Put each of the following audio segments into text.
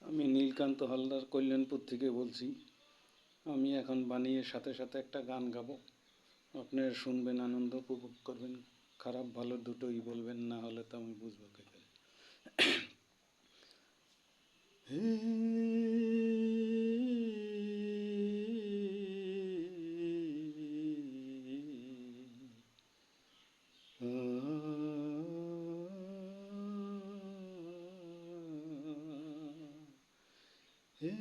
আমি নীলকান্ত হালদার কল্যাণপুর থেকে বলছি। আমি এখন বানিয়ে সাথে সাথে একটা গান গাবো, আপনারা শুনবেন, আনন্দ উপভোগ করবেন, খারাপ ভালো দুটোই বলবেন, না হলে তো আমি বুঝবো কে করে। হে হে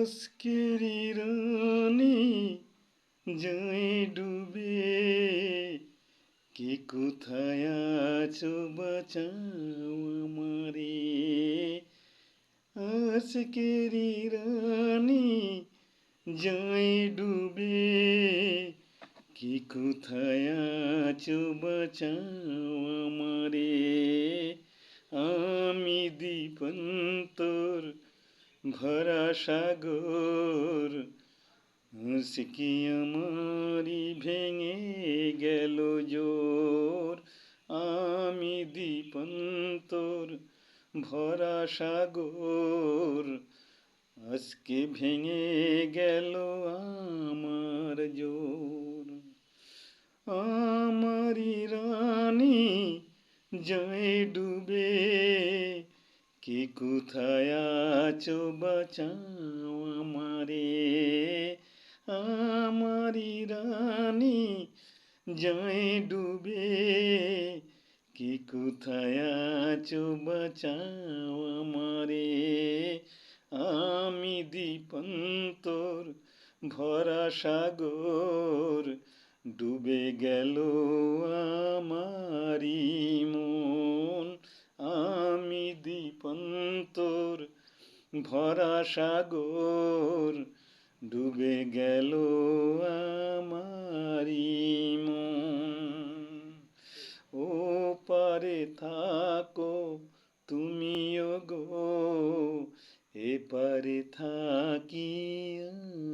আজকেরি রানী যায় ডুবে, কে কোথায় আছো বাঁচাও আমারে। আজকেরি রানী যায় ডুবে, কে কোথায় আছো বাঁচাও আমারে। আমি দিপন্তর ভরা সাগর, আজকে আমারি ভেঙে গেল জোর। আমি দিপন্তর ভরা সাগর, আজকে ভেঙে গেল আমার জোর। আমারি রানী যায় ডুবে, কে কোথায় আছো বাঁচাও আমারে। আমারি রানী যায় ডুবে, কে কোথায় আছো বাঁচাও আমারে। আমি দিপন্তর ভরা সাগর, ডুবে গেল আমারি মন। আমি দিপন্তর ভরা সাগর, ডুবে গেল আমারি মন। ও পারে থাকো তুমিও গো, এ পারে থাকি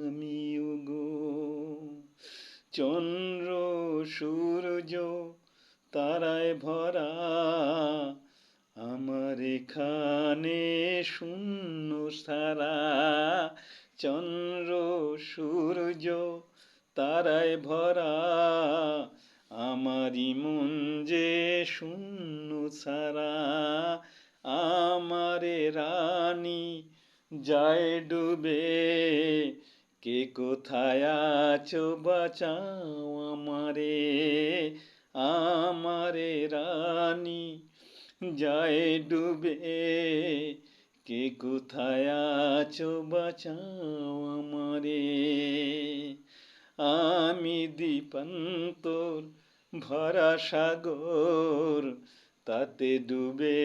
আমিও গো। চন্দ্র সূর্য তারায় ভরা, আমার এখানে শূন্য সারা। চন্দ্র সূর্য তারায় ভরা, আমারি মন যে শূন্য সারা। আমারে রানী যায় ডুবে, কে কোথায় আছো বাঁচাও আমারে। আমারে রানী যায় ডুবে, কে কোথায় আছো বাঁচাও আমারে। আমি দিপন্তর ভরা সাগর, তাতে ডুবে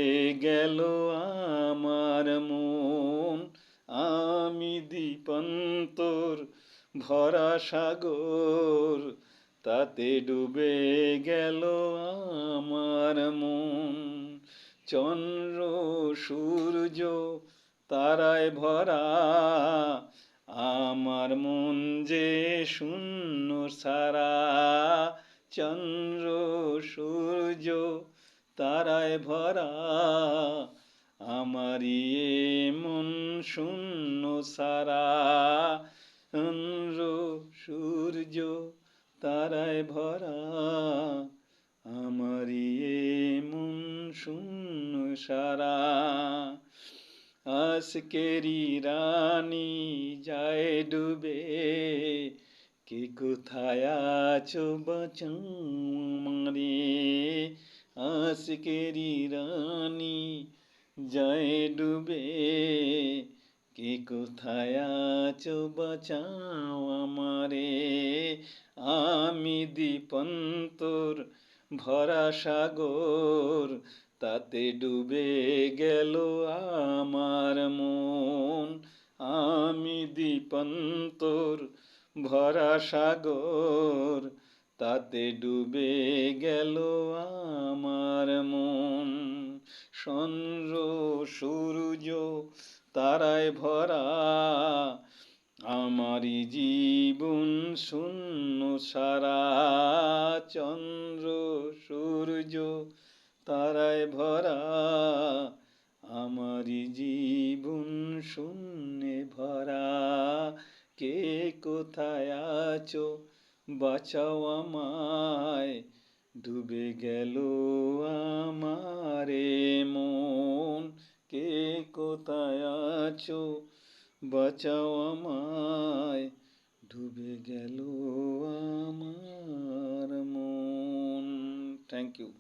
গেল আমার মন। আমি দিপন্তর ভরা সাগর, তাতে ডুবে গেল আমার মন। চন্দ্র সূর্য তারায় ভরা, আমার মন যে শূন্য সারা। চন্দ্র সূর্য তারায় ভরা, আমারি মন শূন্য সারা। চন্দ্র সূর্য তারায় ভরা, আমারি মন শূন্য সারা। আজকেরি রানী যায় ডুবে, কে কোথায় আছো বাঁচাও আমারে। আজকেরি রানী যায় ডুবে, কে কোথায় আছো বাঁচাও আমারে। আমি দিপন্তর ভরা সাগর, তাতে ডুবে গেল আমার মন। আমি দিপন্তর ভরা সাগর, তাতে ডুবে গেল আমার মন। চন্দ্র সূর্য তারায় ভরা আমারি জীবন শূন্য সারা, চন্দ্র সূর্য তারায় ভরা আমারি জীবন শূন্যে ভরা। কে কোথায় আছো বাঁচাও আমায়, ডুবে গেল আমারে মন। কে কোথায় আছো বাঁচাও আমায়, ডুবে গেল আমার মন। Thank you.